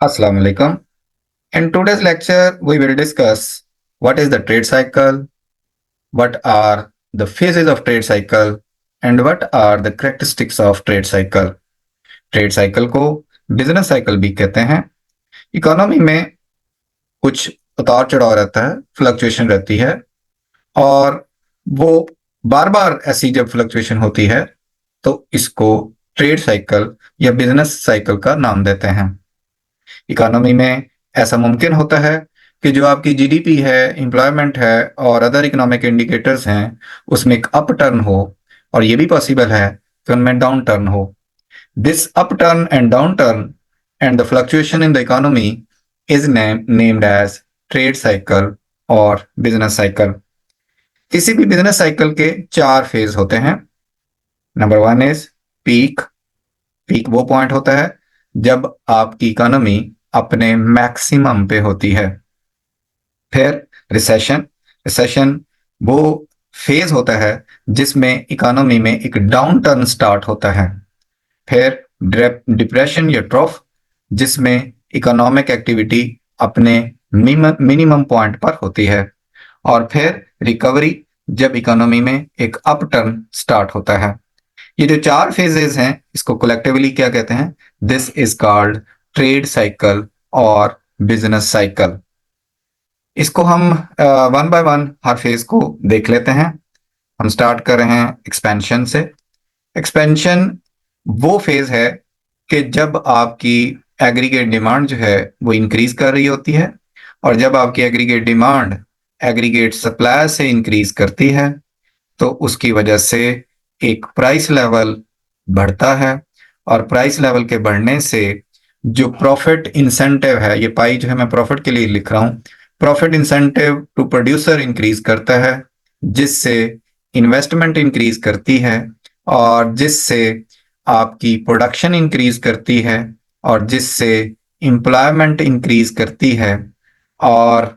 Assalamu alaikum. In today's lecture, we will discuss what is the trade cycle, what are the phases of trade cycle, and what are the characteristics of trade cycle. Trade cycle को business cycle भी कहते हैं। Economy में कुछ उतार चढ़ाव रहता है, फ्लक्चुएशन रहती है, और वो बार बार ऐसी जब फ्लक्चुएशन होती है तो इसको ट्रेड साइकिल या बिजनेस साइकिल का नाम देते हैं। इकोनॉमी में ऐसा मुमकिन होता है कि जो आपकी जीडीपी है, एम्प्लॉयमेंट है और अदर इकोनॉमिक इंडिकेटर्स हैं, उसमें एक अप टर्न हो, और ये भी पॉसिबल है कि उनमें डाउन टर्न हो। This up turn and down turn and the fluctuation in the economy is named as trade cycle और बिजनेस साइकिल। किसी भी बिजनेस साइकिल के चार फेज होते हैं। Number one is peak. Peak वो पॉइंट होता है जब आपकी इकोनॉमी अपने मैक्सिमम पे होती है। फिर रिसेशन। रिसेशन वो फेज होता है जिसमें इकोनॉमी में एक डाउन टर्न स्टार्ट होता है। फिर डिप्रेशन या ट्रॉफ, जिसमें इकोनॉमिक एक्टिविटी अपने मिनिमम पॉइंट पर होती है। और फिर रिकवरी, जब इकोनॉमी में एक अप टर्न स्टार्ट होता है। ये जो चार फेजेस हैं, इसको कलेक्टिवली क्या कहते हैं? This is called trade cycle और बिजनेस साइकिल। इसको हम one by one her phase को देख लेते हैं। हम स्टार्ट कर रहे हैं एक्सपेंशन से। एक्सपेंशन वो फेज है कि जब आपकी एग्रीगेट डिमांड जो है वो इंक्रीज कर रही होती है, और जब आपकी एग्रीगेट डिमांड एग्रीगेट सप्लाई से इंक्रीज करती है तो उसकी वजह से एक प्राइस लेवल बढ़ता है, और प्राइस लेवल के बढ़ने से जो प्रॉफिट इंसेंटिव है, ये पाई जो है मैं प्रॉफिट के लिए लिख रहा हूं, profit incentive to producer increase करता है, जिससे इन्वेस्टमेंट इंक्रीज करती है, और जिससे आपकी प्रोडक्शन इंक्रीज करती है, और जिससे एम्प्लॉयमेंट इंक्रीज करती है, और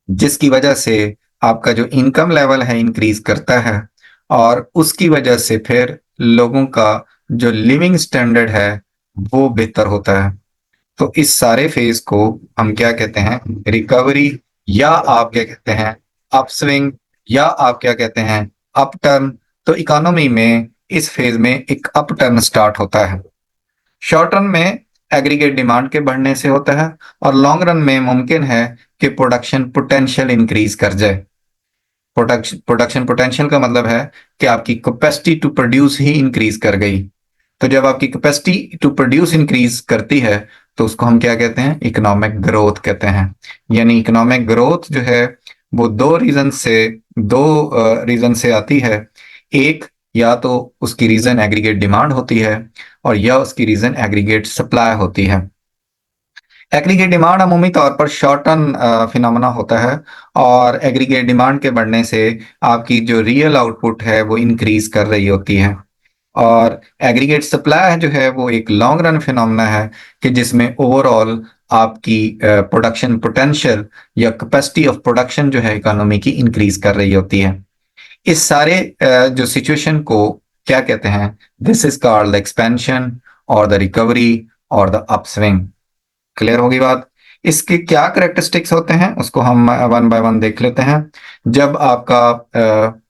जिसकी वजह से आपका जो इनकम लेवल है इंक्रीज करता है, और उसकी वजह से फिर लोगों का जो लिविंग स्टैंडर्ड है वो बेहतर होता है। तो इस सारे फेज को हम क्या कहते हैं? रिकवरी, या आप क्या कहते हैं अपस्विंग, या आप क्या कहते हैं अप टर्न। तो इकोनॉमी में इस फेज में एक अप टर्न स्टार्ट होता है। शॉर्ट रन में एग्रीगेट डिमांड के बढ़ने से होता है, और लॉन्ग रन में मुमकिन है कि प्रोडक्शन पोटेंशियल इंक्रीज कर जाए। प्रोडक्शन पोटेंशियल का मतलब है कि आपकी कैपेसिटी टू प्रोड्यूस ही इंक्रीज कर गई। तो जब आपकी कैपेसिटी टू प्रोड्यूस इंक्रीज करती है तो उसको हम क्या कहते हैं? इकोनॉमिक ग्रोथ कहते हैं। यानी इकोनॉमिक ग्रोथ जो है वो दो रीजन से आती है। एक, या तो उसकी रीजन एग्रीगेट डिमांड होती है, और या उसकी रीजन एग्रीगेट सप्लाई होती है। एग्रीगेट डिमांड अमूमी तौर पर शॉर्ट टर्म फिनोमेना होता है, और एग्रीगेट डिमांड के बढ़ने से आपकी जो रियल आउटपुट है वो इंक्रीज कर रही होती है। और एग्रीगेट सप्लाई जो है वो एक लॉन्ग रन फिनोमेना है कि जिसमें ओवरऑल आपकी प्रोडक्शन पोटेंशियल या कैपेसिटी ऑफ प्रोडक्शन जो है इकोनॉमी की इंक्रीज कर रही होती है। इस सारे जो सिचुएशन को क्या कहते हैं? This is called the expansion और द रिकवरी और द अपस्विंग। क्लियर होगी बात? इसके क्या करेक्टरिस्टिक्स होते हैं उसको हम वन बाय वन देख लेते हैं। जब आपका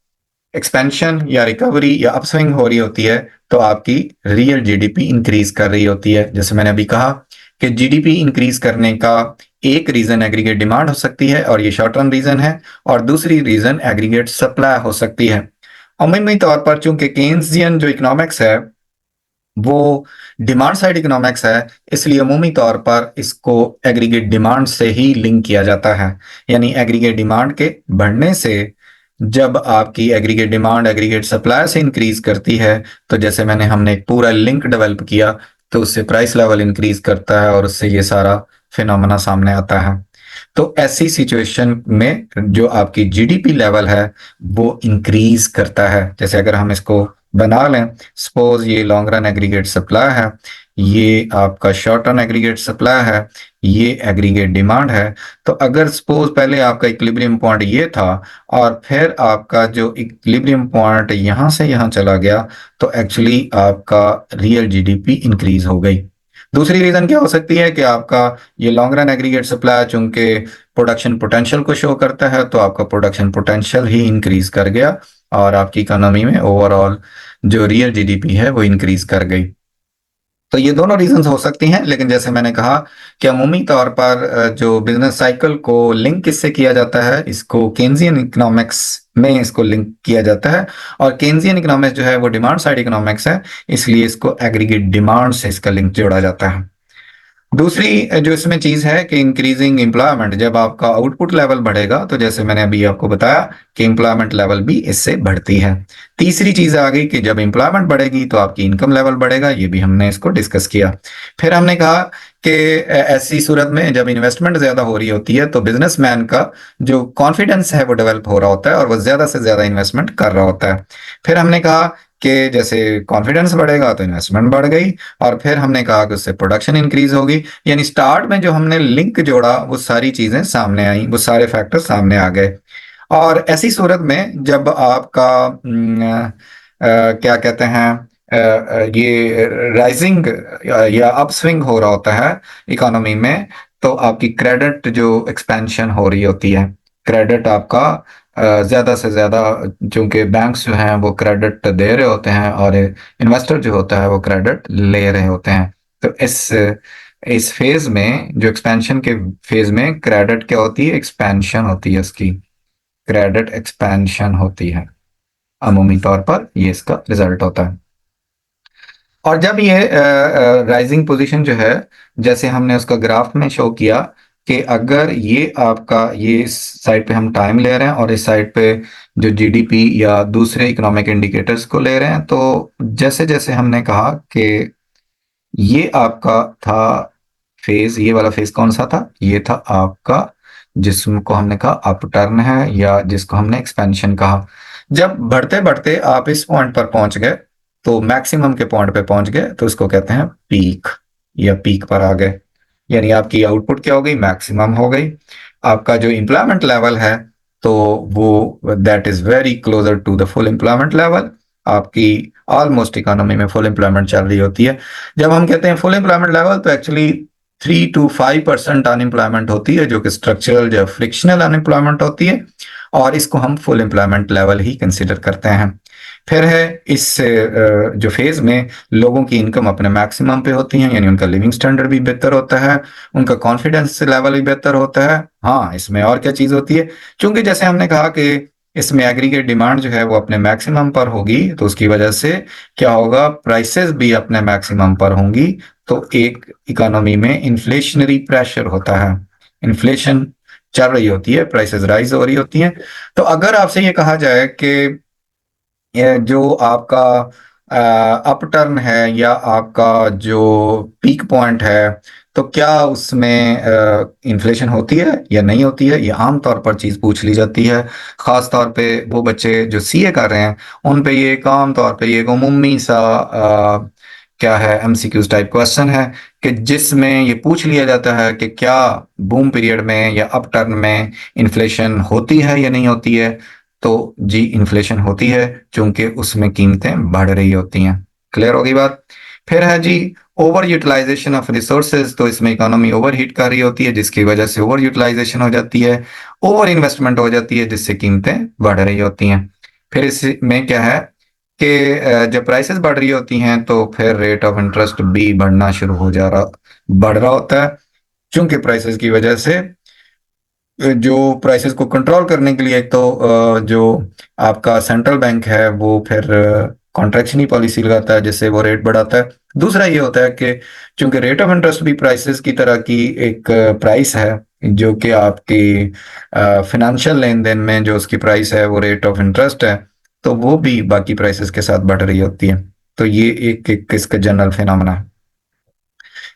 एक्सपेंशन या रिकवरी या अपस्विंग हो रही होती है तो आपकी रियल जीडीपी इंक्रीज कर रही होती है। जैसे मैंने अभी कहा कि जीडीपी इंक्रीज करने का एक रीजन एग्रीगेट डिमांड हो सकती है, और ये शॉर्ट टर्म रीजन है, और दूसरी रीजन एग्रीगेट सप्लाई हो सकती है। अमूमी तौर पर चूंकि केन्सियन जो इकोनॉमिक्स है वो डिमांड साइड इकोनॉमिक्स है, इसलिए अमूमी तौर पर इसको एग्रीगेट डिमांड से ही लिंक किया जाता है। यानी एग्रीगेट डिमांड के बढ़ने से जब आपकी एग्रीगेट डिमांड एग्रीगेट सप्लाई से इंक्रीज करती है तो जैसे हमने एक पूरा लिंक डेवलप किया, तो उससे प्राइस लेवल इंक्रीज करता है, और उससे ये सारा फिनोमेना सामने आता है। तो ऐसी सिचुएशन में जो आपकी जीडीपी लेवल है वो इंक्रीज करता है। जैसे अगर हम इसको बना लें, सपोज ये लॉन्ग रन एग्रीगेट सप्लाई है, ये आपका शॉर्ट रन एग्रीगेट सप्लाई है, ये एग्रीगेट डिमांड है। तो अगर सपोज पहले आपका इक्विलिब्रियम पॉइंट ये था, और फिर आपका जो इक्विलिब्रियम पॉइंट यहां से यहां चला गया, तो एक्चुअली आपका रियल जीडीपी इंक्रीज हो गई। दूसरी रीजन क्या हो सकती है कि आपका ये लॉन्ग रन एग्रीगेट सप्लाई चूंकि प्रोडक्शन पोटेंशियल को शो करता है, तो आपका प्रोडक्शन पोटेंशियल ही इंक्रीज कर गया और आपकी इकोनॉमी में ओवरऑल जो रियल जीडीपी है वो इंक्रीज कर गई। तो ये दोनों रीजंस हो सकती हैं, लेकिन जैसे मैंने कहा कि अमूमी तौर पर जो बिजनेस साइकिल को लिंक किससे किया जाता है, इसको केन्जियन इकोनॉमिक्स में इसको लिंक किया जाता है। और केन्जियन इकोनॉमिक्स जो है वो डिमांड साइड इकोनॉमिक्स है, इसलिए इसको एग्रीगेट डिमांड से इसका लिंक जोड़ा जाता है। दूसरी जो इसमें चीज है कि इंक्रीजिंग एम्प्लॉयमेंट, जब आपका आउटपुट लेवल बढ़ेगा तो जैसे मैंने अभी आपको बताया कि एम्प्लॉयमेंट लेवल भी इससे बढ़ती है। तीसरी चीज आ गई कि जब एम्प्लॉयमेंट बढ़ेगी तो आपकी इनकम लेवल बढ़ेगा, ये भी हमने इसको डिस्कस किया। फिर हमने कहा कि ऐसी सूरत में जब इन्वेस्टमेंट ज्यादा हो रही होती है तो बिजनेसमैन का जो कॉन्फिडेंस है वो डेवलप हो रहा होता है और वो ज्यादा से ज्यादा इन्वेस्टमेंट कर रहा होता है। फिर हमने कहा कि जैसे कॉन्फिडेंस बढ़ेगा तो इन्वेस्टमेंट बढ़ गई, और फिर हमने कहा कि उससे प्रोडक्शन इंक्रीज होगी। यानी स्टार्ट में जो हमने लिंक जोड़ा वो सारी चीजें सामने आई, वो सारे फैक्टर सामने आ गए। और ऐसी सूरत में जब आपका क्या कहते हैं ये राइजिंग या अपस्विंग हो रहा होता है इकोनॉमी में, तो आपकी क्रेडिट जो एक्सपेंशन हो रही होती है, क्रेडिट आपका ज्यादा से ज्यादा, चूंकि बैंक्स जो हैं वो क्रेडिट दे रहे होते हैं और इन्वेस्टर जो होता है वो क्रेडिट ले रहे होते हैं। तो इस फेज में, जो एक्सपेंशन के फेज में, क्रेडिट क्या होती है, एक्सपेंशन होती है, इसकी क्रेडिट एक्सपेंशन होती है। अमूमी तौर पर ये इसका रिजल्ट होता है। और जब ये राइजिंग पोजीशन जो है, जैसे हमने उसका ग्राफ में शो किया कि अगर ये आपका, ये इस साइड पे हम टाइम ले रहे हैं और इस साइड पे जो जीडीपी या दूसरे इकोनॉमिक इंडिकेटर्स को ले रहे हैं, तो जैसे जैसे हमने कहा कि ये आपका था फेज, ये वाला फेज कौन सा था, ये था आपका जिसको हमने कहा अपटर्न है या जिसको हमने एक्सपेंशन कहा। जब बढ़ते बढ़ते आप इस पॉइंट पर पहुंच गए, तो मैक्सिमम के पॉइंट पे पहुंच गए, तो इसको कहते हैं पीक, या पीक पर आ गए। यानी आपकी आउटपुट क्या हो गई, मैक्सिमम हो गई। आपका जो एम्प्लॉयमेंट लेवल है, तो वो that is very closer to the full employment level. आपकी ऑलमोस्ट इकोनॉमी में फुल एम्प्लॉयमेंट चल रही होती है। जब हम कहते हैं फुल एम्प्लॉयमेंट लेवल, तो एक्चुअली 3 to 5% अनएम्प्लॉयमेंट होती है, जो कि स्ट्रक्चरल या फ्रिक्शनल अनएम्प्लॉयमेंट होती है, और इसको हम फुल एम्प्लॉयमेंट लेवल ही कंसिडर करते हैं। फिर है इस जो फेज में लोगों की इनकम अपने मैक्सिमम पे होती है, यानी उनका लिविंग स्टैंडर्ड भी बेहतर होता है, उनका कॉन्फिडेंस लेवल भी बेहतर होता है। हाँ, इसमें और क्या चीज होती है, क्योंकि जैसे हमने कहा कि इसमें एग्रीगेट डिमांड जो है वो अपने मैक्सिमम पर होगी, तो उसकी वजह से क्या होगा, प्राइसेस भी अपने मैक्सिमम पर होंगी। तो एक इकोनॉमी में इन्फ्लेशनरी प्रेशर होता है, इन्फ्लेशन चल रही होती है, प्राइसेस राइज हो रही होती हैं। तो अगर आपसे ये कहा जाए कि ये जो आपका अपटर्न है या आपका जो पीक पॉइंट है, तो क्या उसमें इन्फ्लेशन होती है या नहीं होती है, ये आमतौर पर चीज पूछ ली जाती है। खास तौर पे वो बच्चे जो सीए कर रहे हैं, उन पे ये एक आम तौर पे ये एक उमूमी सा क्या है, एमसीक्यूज टाइप क्वेश्चन है, कि जिसमें ये पूछ लिया जाता है कि क्या बूम पीरियड में या अपटर्न में इन्फ्लेशन होती है या नहीं होती है। तो जी, इन्फ्लेशन होती है, क्योंकि उसमें कीमतें बढ़ रही होती हैं। क्लियर होगी बात। फिर है जी ओवर यूटिलाइजेशन ऑफ रिसोर्सेज, तो इसमें इकोनॉमी ओवर हीट कर रही होती है, जिसकी वजह से ओवर यूटिलाइजेशन हो जाती है, ओवर इन्वेस्टमेंट हो जाती है, जिससे कीमतें बढ़ रही होती हैं। फिर इसमें क्या है कि जब प्राइसेस बढ़ रही होती हैं तो फिर रेट ऑफ इंटरेस्ट भी बढ़ रहा होता है, क्योंकि प्राइसेस की वजह से जो प्राइसेस को कंट्रोल करने के लिए, एक तो जो आपका सेंट्रल बैंक है वो फिर कॉन्ट्रैक्शनरी पॉलिसी लगाता है, जिससे वो रेट बढ़ाता है। दूसरा ये होता है कि चूंकि रेट ऑफ इंटरेस्ट भी प्राइसेस की तरह की एक प्राइस है, जो कि आपकी फाइनेंशियल लेन देन में जो उसकी प्राइस है वो रेट ऑफ इंटरेस्ट है, तो वो भी बाकी प्राइसेस के साथ बढ़ रही होती है। तो ये एक इसका जनरल फिनोमेना है।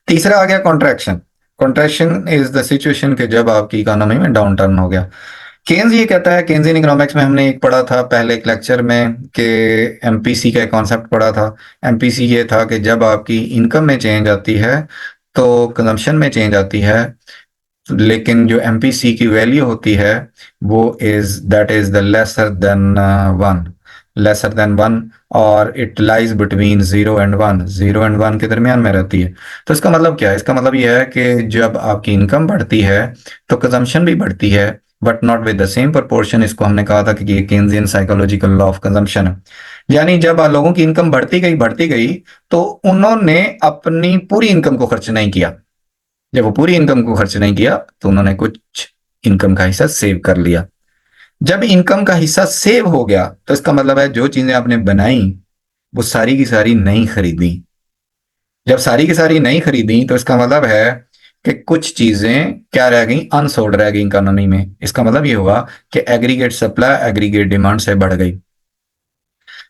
तीसरा आ गया contraction. Contraction is the situation के जब आपकी इकोनॉमी में डाउन टर्न हो गया। केन्स ये कहता है, केन्जियन इकोनॉमिक्स में हमने एक पढ़ा था पहले एक लेक्चर में कि एमपीसी का कॉन्सेप्ट पढ़ा था। एमपीसी ये था कि जब आपकी इनकम में चेंज आती है तो कंजम्पशन में चेंज आती है, लेकिन जो एमपीसी की वैल्यू होती है वो is that is the lesser than 1। Lesser than one, और it lies between 0 and 1, 0 and 1 के दरमियान में रहती है। तो इसका मतलब क्या है? इसका मतलब यह है कि जब आपकी इनकम बढ़ती है तो कंजम्पशन भी बढ़ती है, but not with the same proportion. इसको हमने कहा था कि ये Keynesian psychological law of consumption है। यानी जब लोगों की इनकम बढ़ती गई तो उन्होंने अपनी पूरी इनकम को खर्च नहीं किया। जब वो पूरी इनकम को खर्च नहीं किया तो उन्होंने कुछ इनकम का हिस्सा सेव कर लिया। जब इनकम का हिस्सा सेव हो गया तो इसका मतलब है जो चीजें आपने बनाई वो सारी की सारी नहीं खरीदी। जब सारी की सारी नहीं खरीदी तो इसका मतलब है कि कुछ चीजें क्या रह गई, अनसोल्ड रह गई इकोनॉमी में। इसका मतलब ये हुआ कि एग्रीगेट सप्लाई एग्रीगेट डिमांड से बढ़ गई।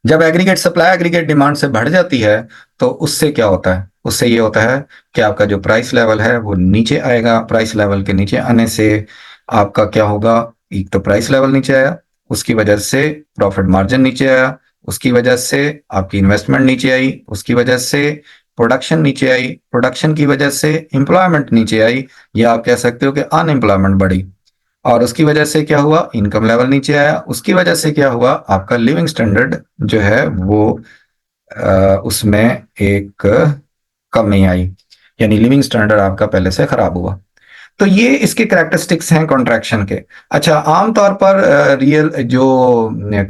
जब एग्रीगेट सप्लाई एग्रीगेट डिमांड से बढ़ जाती है तो उससे क्या होता है? उससे ये होता है कि आपका जो प्राइस लेवल है वो नीचे आएगा। प्राइस लेवल के नीचे आने से आपका क्या होगा? एक तो प्राइस लेवल नीचे आया, उसकी वजह से प्रॉफिट मार्जिन नीचे आया, उसकी वजह से आपकी इन्वेस्टमेंट नीचे आई, उसकी वजह से प्रोडक्शन नीचे आई, प्रोडक्शन की वजह से एम्प्लॉयमेंट नीचे आई, या आप कह सकते हो कि अनएम्प्लॉयमेंट बढ़ी, और उसकी वजह से क्या हुआ? इनकम लेवल नीचे आया। उसकी वजह से क्या हुआ? आपका लिविंग स्टैंडर्ड जो है वो उसमें एक कमी आई, यानी लिविंग स्टैंडर्ड आपका पहले से खराब हुआ। तो ये इसके कैरेक्टरिस्टिक्स हैं कॉन्ट्रैक्शन के। अच्छा, आमतौर पर रियल जो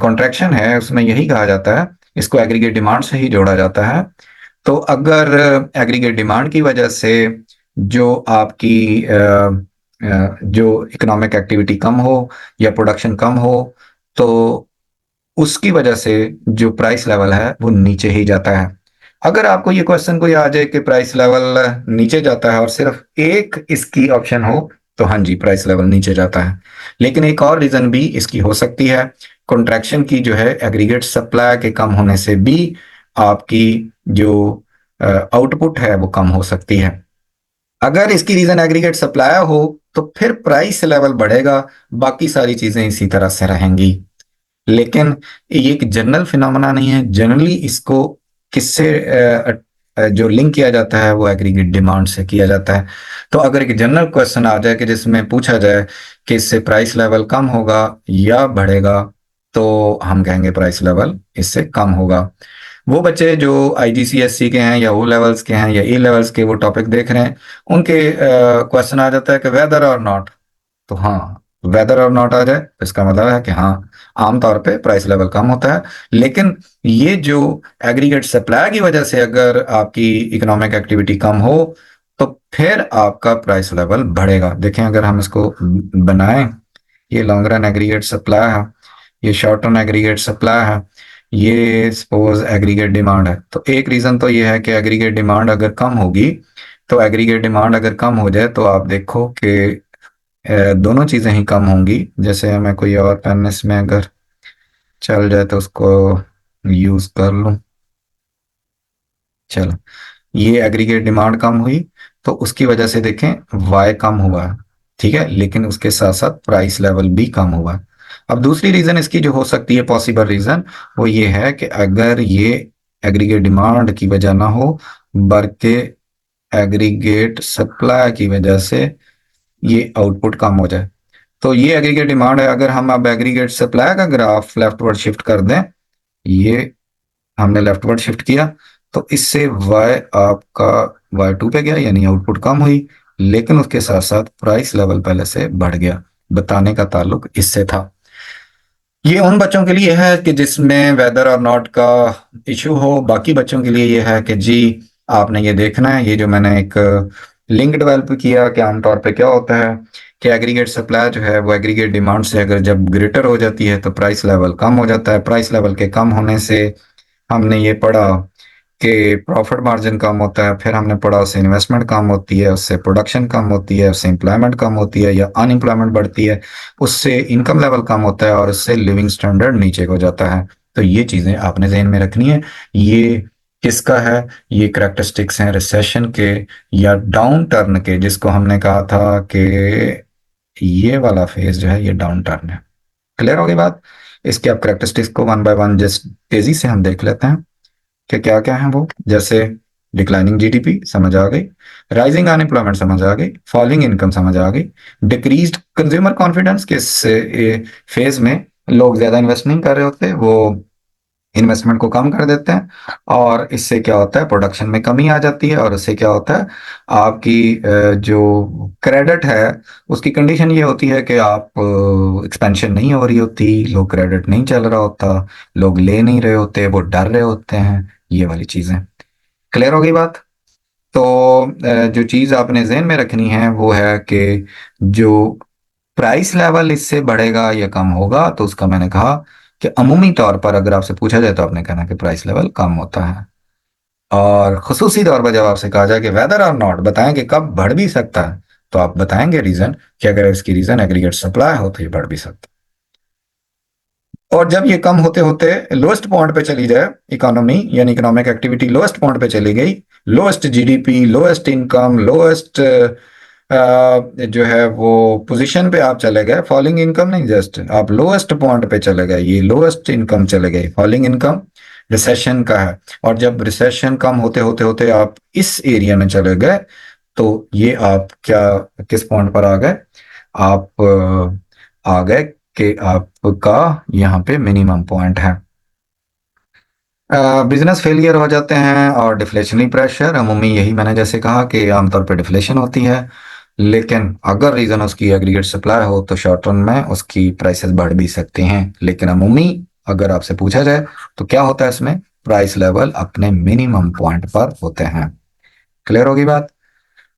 कॉन्ट्रैक्शन है उसमें यही कहा जाता है, इसको एग्रीगेट डिमांड से ही जोड़ा जाता है। तो अगर एग्रीगेट डिमांड की वजह से जो आपकी जो इकोनॉमिक एक्टिविटी कम हो या प्रोडक्शन कम हो तो उसकी वजह से जो प्राइस लेवल है वो नीचे ही जाता है। अगर आपको ये क्वेश्चन कोई आ जाए कि प्राइस लेवल नीचे जाता है और सिर्फ एक इसकी ऑप्शन हो तो हाँ जी, प्राइस लेवल नीचे जाता है। लेकिन एक और रीजन भी इसकी हो सकती है, कॉन्ट्रैक्शन की जो है एग्रीगेट सप्लाई के कम होने से भी आपकी जो आउटपुट है वो कम हो सकती है। अगर इसकी रीजन एग्रीगेट सप्लाई हो तो फिर प्राइस लेवल बढ़ेगा, बाकी सारी चीजें इसी तरह से रहेंगी। लेकिन ये एक जनरल फिनोमेना नहीं है। जनरली इसको किससे जो लिंक किया जाता है वो एग्रीगेट डिमांड से किया जाता है। तो अगर एक जनरल क्वेश्चन आ जाए कि जिसमें पूछा जाए कि इससे प्राइस लेवल कम होगा या बढ़ेगा, तो हम कहेंगे प्राइस लेवल इससे कम होगा। वो बच्चे जो आईजीसीएससी के हैं या ओ लेवल्स के हैं या ए लेवल्स के वो टॉपिक देख रहे हैं, उनके क्वेश्चन आ जाता है कि वेदर और नॉट। तो हाँ, वेदर और नॉट आ जाए तो इसका मतलब है कि हाँ, आमतौर पे प्राइस लेवल कम होता है। लेकिन ये जो एग्रीगेट सप्लाई की वजह से अगर आपकी इकोनॉमिक एक्टिविटी कम हो तो फिर आपका प्राइस लेवल बढ़ेगा। देखें, अगर हम इसको बनाएं, ये लॉन्ग रन एग्रीगेट सप्लाई है, ये शॉर्ट रन एग्रीगेट सप्लाई है, ये सपोज एग्रीगेट डिमांड है। तो एक रीजन तो ये है कि एग्रीगेट डिमांड अगर कम होगी, तो एग्रीगेट डिमांड अगर कम हो जाए तो आप देखो कि दोनों चीजें ही कम होंगी। जैसे मैं कोई और पेन इसमें अगर चल जाए तो उसको यूज कर लूं। चलो, ये एग्रीगेट डिमांड कम हुई तो उसकी वजह से देखें वाई कम हुआ है, ठीक है, लेकिन उसके साथ साथ प्राइस लेवल भी कम हुआ। अब दूसरी रीजन इसकी जो हो सकती है, पॉसिबल रीजन, वो ये है कि अगर ये एग्रीगेट डिमांड की वजह ना हो बल्कि एग्रीगेट सप्लाई की वजह से ये आउटपुट कम हो जाए। तो ये एग्रीगेट डिमांड है। अगर हम अब एग्रीगेट सप्लाई का ग्राफ लेफ्टवर्ड शिफ्ट कर दें, ये हमने लेफ्टवर्ड शिफ्ट किया, तो इससे y आपका y2 पे गया, यानी आउटपुट कम हुई, लेकिन उसके साथ साथ प्राइस लेवल पहले से बढ़ गया। बताने का ताल्लुक इससे था। ये उन बच्चों के लिए है कि जिसमें वेदर और नॉट का इशू हो। बाकी बच्चों के लिए ये है कि जी, आपने ये देखना है, ये जो मैंने एक लिंक डेवलप किया कि आमतौर पे क्या होता है कि एग्रीगेट सप्लाई जो है वो एग्रीगेट डिमांड से अगर जब ग्रेटर हो जाती है तो प्राइस लेवल कम हो जाता है। प्राइस लेवल के कम होने से हमने ये पढ़ा कि प्रॉफिट मार्जिन कम होता है, फिर हमने पढ़ा उससे इन्वेस्टमेंट कम होती है, उससे प्रोडक्शन कम होती है, उससे एम्प्लॉयमेंट कम होती है या अनएम्प्लॉयमेंट बढ़ती है, उससे इनकम लेवल कम होता है और उससे लिविंग स्टैंडर्ड नीचे हो जाता है। तो ये चीजें आपने ज़हन में रखनी है। ये किसका है? ये करेक्टरिस्टिक्स हैं रिसेशन के या डाउन टर्न के, जिसको हमने कहा था कि ये वाला फेज जो है ये डाउन टर्न है। क्लियर होगी बात? इसके अब करेक्टरिस्टिक्स को वन बाय वन जस्ट तेजी से हम देख लेते हैं कि क्या क्या है वो। जैसे डिक्लाइनिंग जीडीपी समझ आ गई, राइजिंग अनएम्प्लॉयमेंट समझ आ गई, फॉलिंग इनकम समझ आ गई, डिक्रीज्ड कंज्यूमर कॉन्फिडेंस के फेज में लोग ज्यादा इन्वेस्ट नहीं कर रहे होते, वो इन्वेस्टमेंट को कम कर देते हैं, और इससे क्या होता है, प्रोडक्शन में कमी आ जाती है, और इससे क्या होता है, आपकी जो क्रेडिट है उसकी कंडीशन ये होती है कि आप एक्सपेंशन नहीं हो रही होती, लोग क्रेडिट नहीं चल रहा होता, लोग ले नहीं रहे होते, वो डर रहे होते हैं, ये वाली चीजें। क्लियर हो गई बात? तो जो चीज आपने ज़हन में रखनी है वो है कि जो प्राइस लेवल इससे बढ़ेगा या कम होगा, तो उसका मैंने कहा कि अमूमी तौर पर अगर आपसे पूछा जाए तो आपने कहना कि प्राइस लेवल कम होता है। और खुसूसी तौर पर जब आपसे कहा जाए कि वेदर और नॉट बताएं कि कब बढ़ भी सकता है, तो आप बताएंगे रीजन, कि अगर इसकी रीजन एग्रीगेट सप्लाई हो तो ये बढ़ भी सकता है। और जब ये कम होते होते लोएस्ट पॉइंट पे चली जाए इकोनॉमी, यानी इकोनॉमिक एक्टिविटी लोएस्ट पॉइंट पे चली गई, lowest GDP, lowest income, lowest जो है वो पोजीशन पे आप चले गए, फॉलिंग इनकम नहीं, जस्ट आप लोएस्ट पॉइंट पे चले गए, ये लोएस्ट इनकम चले गए, फॉलिंग इनकम रिसेशन का है। और जब रिसेशन कम होते होते होते आप इस एरिया में चले गए, तो ये आप क्या, किस पॉइंट पर आ गए, आप आ गए कि आपका यहाँ पे मिनिमम पॉइंट है। बिजनेस फेलियर हो जाते हैं और डिफ्लेशनरी प्रेशर, अमूमी यही मैंने जैसे कहा कि आमतौर पे डिफ्लेशन होती है, लेकिन अगर रीजन उसकी एग्रीगेट सप्लाई हो तो शॉर्ट रन में उसकी प्राइसेस बढ़ भी सकती हैं। लेकिन अमूमी अगर आपसे पूछा जाए तो क्या होता है, इसमें प्राइस लेवल अपने मिनिमम पॉइंट पर होते हैं। क्लियर होगी बात?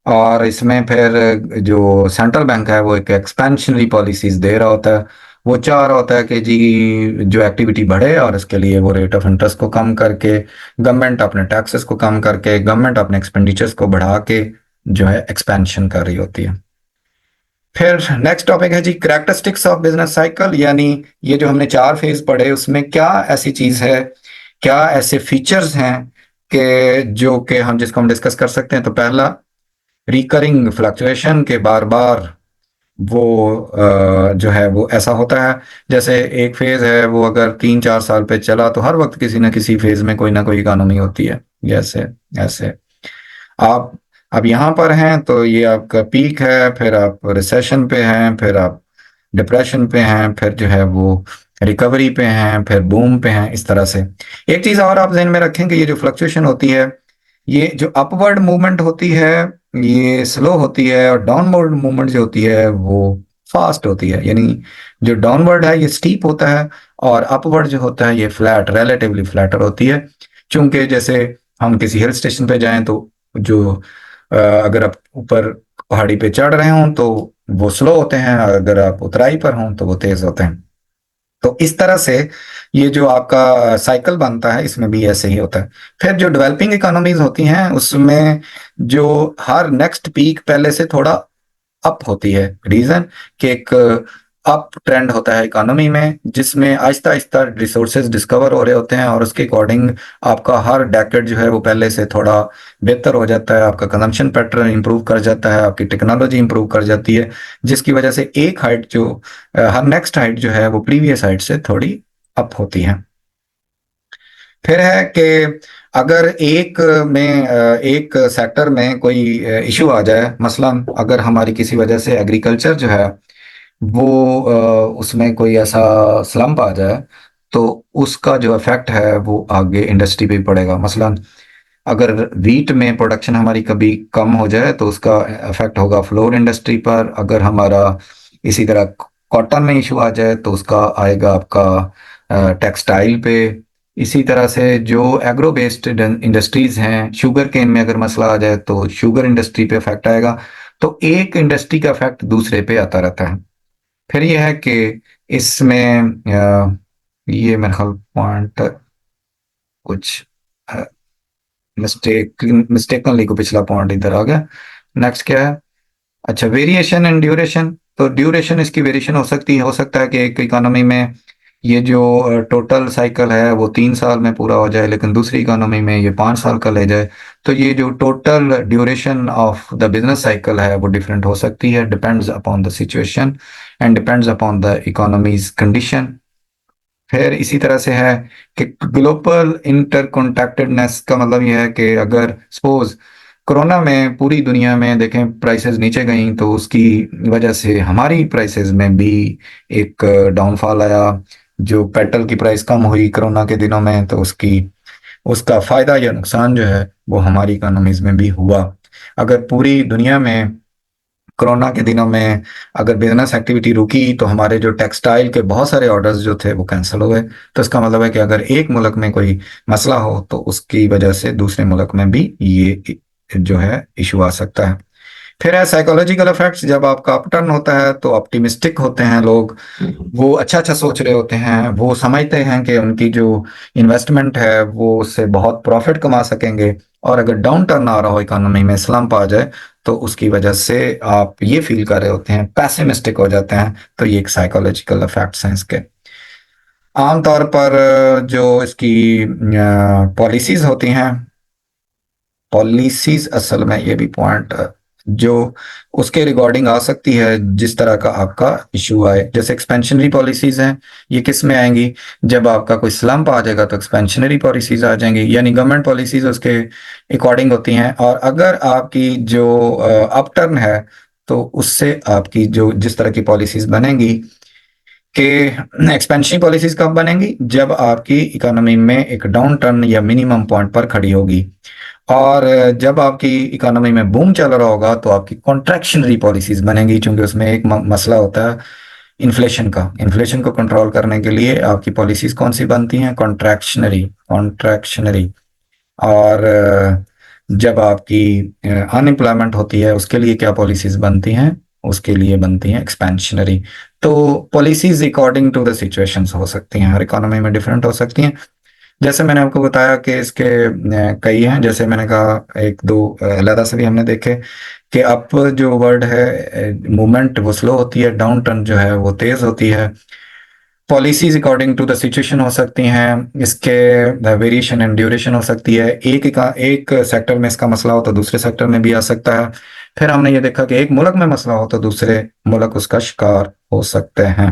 और इसमें फिर जो सेंट्रल बैंक है वो एक एक्सपेंशनरी पॉलिसीज दे रहा होता है, वो चाह रहा होता है कि जी जो एक्टिविटी बढ़े, और इसके लिए वो रेट ऑफ इंटरेस्ट को कम करके, गवर्नमेंट अपने टैक्सेस को कम करके, गवर्नमेंट अपने एक्सपेंडिचर्स को बढ़ा के जो है एक्सपेंशन कर रही होती है। फिर नेक्स्ट टॉपिक है जी कैरेक्टरिस्टिक्स ऑफ बिजनेस साइकिल, यानी ये जो हमने 4 फेज पढ़े उसमें क्या ऐसी चीज है, क्या ऐसे फीचर्स हैं कि जो कि हम जिसको हम डिस्कस कर सकते हैं। तो पहला, रिकरिंग फ्लक्चुएशन के बार बार वो जो है वो ऐसा होता है, जैसे एक फेज है वो अगर 3-4 साल पे चला तो हर वक्त किसी ना किसी फेज में कोई ना कोई इकोनॉमी होती है, जैसे ऐसे आप अब यहाँ पर हैं तो ये आपका पीक है, फिर आप रिसेशन पे हैं, फिर आप डिप्रेशन पे हैं, फिर जो है वो रिकवरी पे हैं, फिर बूम पे हैं, इस तरह से। एक चीज और आप ध्यान में रखें कि ये जो फ्लक्चुएशन होती है, ये जो अपवर्ड मूवमेंट होती है ये स्लो होती है, और डाउनवर्ड मूवमेंट जो होती है वो फास्ट होती है। यानी जो डाउनवर्ड है ये स्टीप होता है, और अपवर्ड जो होता है ये फ्लैट, रिलेटिवली फ्लैटर होती है। चूंकि जैसे हम किसी हिल स्टेशन पे जाएं तो जो अगर आप ऊपर पहाड़ी पे चढ़ रहे हों तो वो स्लो होते हैं, अगर आप उतराई पर हों तो वो तेज होते हैं। तो इस तरह से ये जो आपका साइकिल बनता है इसमें भी ऐसे ही होता है। फिर जो डेवलपिंग इकोनॉमीज होती हैं उसमें जो हर नेक्स्ट पीक पहले से थोड़ा अप होती है, रीजन कि एक अप ट्रेंड होता है इकोनॉमी में, जिसमें आहिस्ता आहिस्ता रिसोर्सेज डिस्कवर हो रहे होते हैं, और उसके अकॉर्डिंग आपका हर डेकेड जो है वो पहले से थोड़ा बेहतर हो जाता है, आपका कंजम्पशन पैटर्न इंप्रूव कर जाता है, आपकी टेक्नोलॉजी इंप्रूव कर जाती है, जिसकी वजह से एक हाइट जो हर नेक्स्ट हाइट जो है वो प्रीवियस हाइट से थोड़ी अप होती है। फिर है कि अगर एक सेक्टर में कोई इशू आ जाए, मसलन अगर हमारी किसी वजह से एग्रीकल्चर जो है वो उसमें कोई ऐसा स्लम्प आ जाए, तो उसका जो इफेक्ट है वो आगे इंडस्ट्री पे भी पड़ेगा। मसलन अगर वीट में प्रोडक्शन हमारी कभी कम हो जाए तो उसका इफेक्ट होगा फ्लोर इंडस्ट्री पर। अगर हमारा इसी तरह कॉटन में इशू आ जाए तो उसका आएगा आपका टेक्सटाइल पे। इसी तरह से जो एग्रो बेस्ड इंडस्ट्रीज हैं, शुगर केन में अगर मसला आ जाए तो शुगर इंडस्ट्री पे इफेक्ट आएगा। तो एक इंडस्ट्री का इफेक्ट दूसरे पे आता रहता है। फिर यह है कि इसमें ये मेरे ख्याल पॉइंट कुछ मिस्टेकनली को पिछला पॉइंट इधर आ गया। नेक्स्ट क्या है, अच्छा, वेरिएशन एंड ड्यूरेशन। तो ड्यूरेशन इसकी वेरिएशन हो सकता है कि एक इकोनॉमी में ये जो टोटल साइकिल है वो 3 साल में पूरा हो जाए, लेकिन दूसरी इकोनॉमी में ये 5 साल का ले जाए। तो ये जो total duration of the business cycle है वो डिफरेंट हो सकती है, depends upon the situation and depends upon the economies condition. फिर इसी तरह से है कि ग्लोबल इंटरकॉन्टेक्टेडनेस का मतलब यह है कि अगर सपोज कोरोना में पूरी दुनिया में देखें प्राइसेस नीचे गई, तो उसकी वजह से हमारी प्राइसेस में भी एक डाउनफॉल आया। जो पेट्रोल की प्राइस कम हुई कोरोना के दिनों में, तो उसकी उसका फायदा या नुकसान जो है वो हमारी इकोनॉमीज में भी हुआ। अगर पूरी दुनिया में कोरोना के दिनों में अगर बिजनेस एक्टिविटी रुकी तो हमारे जो टेक्सटाइल के बहुत सारे ऑर्डर्स जो थे वो कैंसिल हो गए। तो इसका मतलब है कि अगर एक मुल्क में कोई मसला हो तो उसकी वजह से दूसरे मुल्क में भी ये जो है इशू आ सकता है। फिर है साइकोलॉजिकल इफेक्ट्स। जब आपका अपटर्न होता है तो ऑप्टिमिस्टिक होते हैं लोग, वो अच्छा अच्छा सोच रहे होते हैं, वो समझते हैं कि उनकी जो इन्वेस्टमेंट है वो उससे बहुत प्रॉफिट कमा सकेंगे। और अगर डाउन टर्न आ रहा हो, इकोनॉमी में स्लम्प आ जाए, तो उसकी वजह से आप ये फील कर रहे होते हैं, पैसिमिस्टिक हो जाते हैं। तो ये एक साइकोलॉजिकल इफेक्ट्स हैं इसके। आमतौर पर जो इसकी पॉलिसीज होती हैं, पॉलिसीज असल में ये भी पॉइंट जो उसके रिगार्डिंग आ सकती है जिस तरह का आपका इशू आए। जैसे एक्सपेंशनरी पॉलिसीज हैं, ये किस में आएंगी? जब आपका कोई स्लम्प आ जाएगा तो एक्सपेंशनरी पॉलिसीज आ जाएंगी, यानी गवर्नमेंट पॉलिसीज उसके अकॉर्डिंग होती हैं। और अगर आपकी जो अपटर्न है तो उससे आपकी जो जिस तरह की पॉलिसीज बनेंगी कि एक्सपेंशनरी पॉलिसीज कब बनेंगी? जब आपकी इकोनॉमी में एक डाउन टर्न या मिनिमम पॉइंट पर खड़ी होगी। और जब आपकी इकोनॉमी में बूम चल रहा होगा तो आपकी कॉन्ट्रैक्शनरी पॉलिसीज बनेंगी, क्योंकि उसमें एक मसला होता है इन्फ्लेशन का। इन्फ्लेशन को कंट्रोल करने के लिए आपकी पॉलिसीज कौन सी बनती हैं? Contractionary, contractionary. और जब आपकी अनएम्प्लॉयमेंट होती है उसके लिए क्या पॉलिसीज बनती हैं? उसके लिए बनती हैं एक्सपेंशनरी। तो policies according to the situations हो सकती हैं, हर इकोनॉमी में डिफरेंट हो सकती हैं। जैसे मैंने आपको बताया कि इसके कई हैं, जैसे मैंने कहा एक दो अलहदा से भी हमने देखे कि अप जो वर्ड है मूवमेंट वो स्लो होती है, डाउन टर्न जो है वो तेज होती है। Policies according to the situation हो सकती हैं, इसके वेरिएशन एंड ड्यूरेशन हो सकती है। एक सेक्टर में इसका मसला हो तो दूसरे सेक्टर में भी आ सकता है। फिर हमने ये देखा कि एक मुल्क में मसला हो तो दूसरे मुल्क उसका शिकार हो सकते हैं।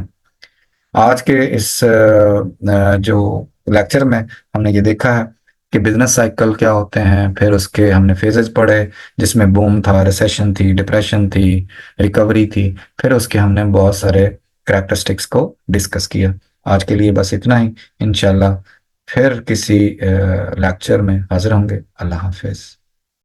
आज के इस जो लेक्चर में हमने ये देखा है कि बिजनेस साइकिल क्या होते हैं, फिर उसके हमने फेजेस पढ़े जिसमें बूम था, रिसेशन थी, डिप्रेशन थी, रिकवरी थी। फिर उसके हमने बहुत सारे कैरेक्टरिस्टिक्स को डिस्कस किया। आज के लिए बस इतना ही। इंशाल्लाह फिर किसी लेक्चर में हाजिर होंगे। अल्लाह हाफिज।